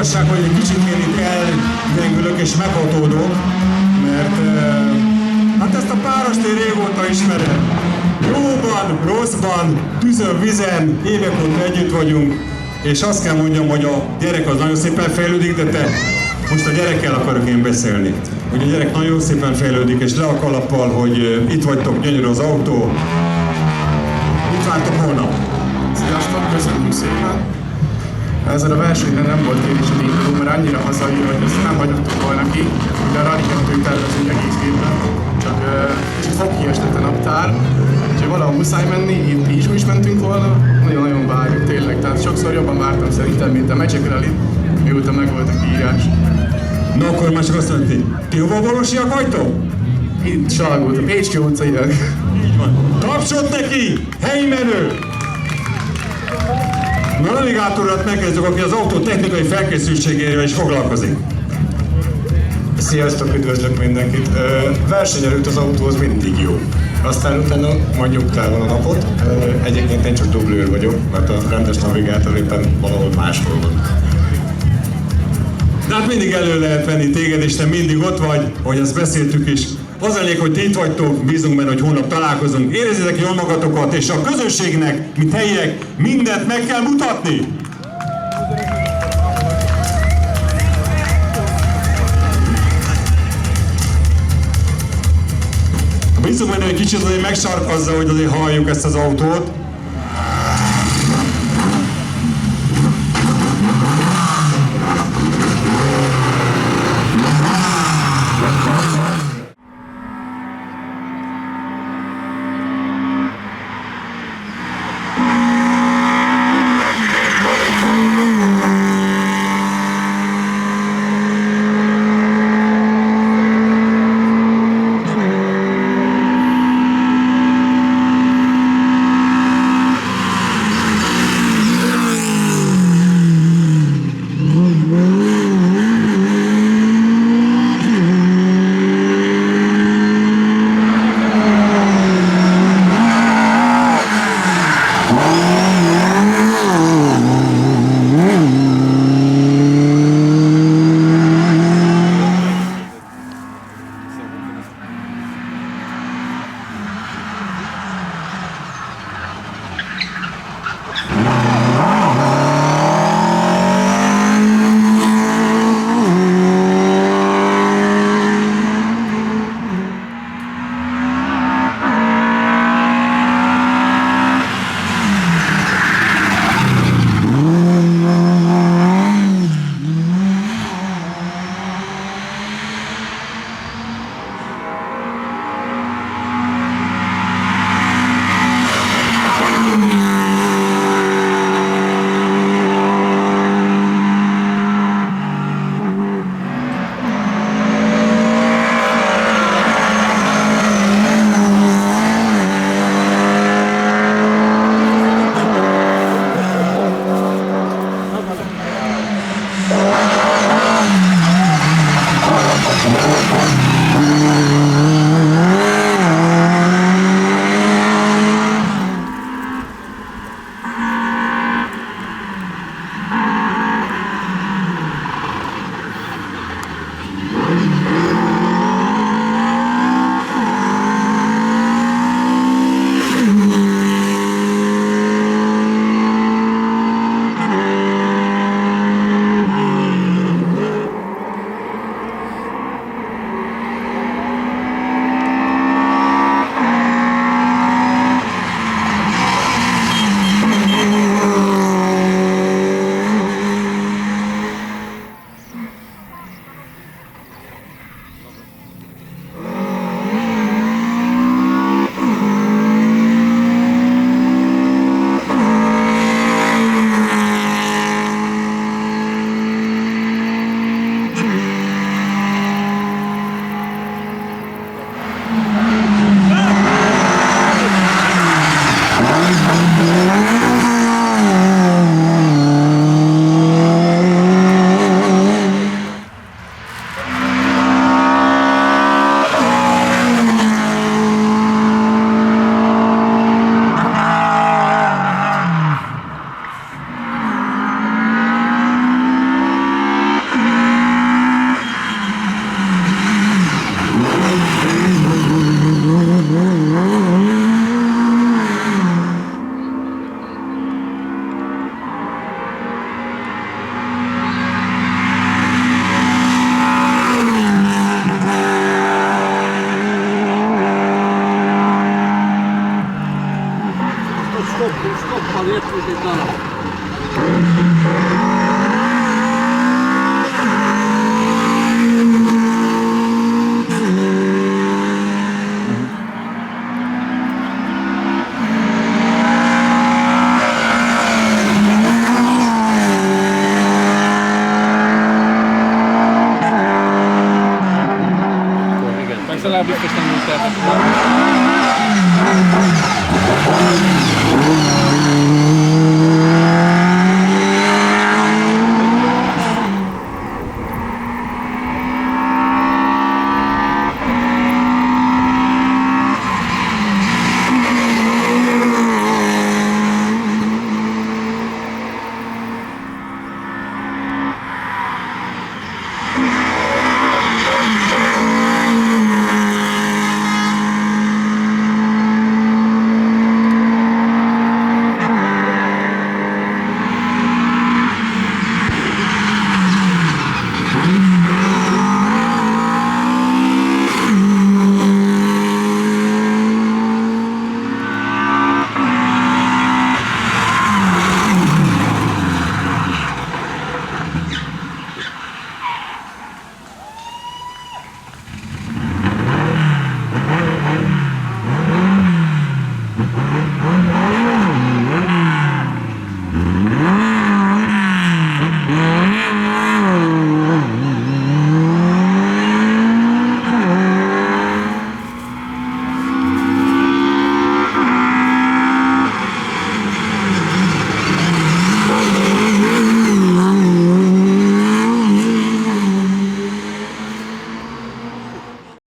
igazság, hogy egy kicsit én itt elgyengülök és meghatódok, mert hát ezt a párost én régóta ismerem. Jóban, rosszban, tűzön, vizen, évek óta együtt vagyunk, és azt kell mondjam, hogy a gyerek az nagyon szépen fejlődik, de te most a gyerekkel akarok én beszélni. Hogy a gyerek nagyon szépen fejlődik, és le a kalappal, hogy itt vagytok, gyönyörű az autó. Mit vártok holnap? Sziasztok, köszönjük szépen! Ezzel a versenyre nem volt kérdés a induló, mert annyira hazaír, hogy ezt nem hagyottuk volna ki. Ugye a Rally 2-t tervezünk egész évben, csak kicsit fogkiesett a naptár, úgyhogy valahol muszáj menni, itt is mentünk volna, nagyon-nagyon várjuk tényleg, tehát sokszor jobban vártam szerintem, mint a Magic Rally, mióta meg volt a kiírás. Na akkor már csak azt mondani, ti hova valósiak vagytok? Itt Salgót, a Pécski utcaiak. Így van. Tapsot neki! Helyi menő! Na, navigátorat megkezdjük, aki az autó technikai felkészültségével is foglalkozik. Sziasztok, üdvözlök mindenkit! Verseny előtt az autó az mindig jó. Aztán utána mondjuk távol a napot. Egyébként én csak dublőr vagyok, mert a rendes navigátor éppen valahol máshol van. De hát mindig elő lehet venni téged, és te mindig ott vagy, ahogy ezt beszéltük is. Az elég, hogy ti itt vagytok, bízunk benne, hogy holnap találkozunk. Érezzétek jól magatokat, és a közönségnek, mint helyiek, mindent meg kell mutatni! Bízunk benne, hogy kicsit azért megsarkazza, hogy azért halljuk ezt az autót. Persze láb biztos nem úgy tervezett.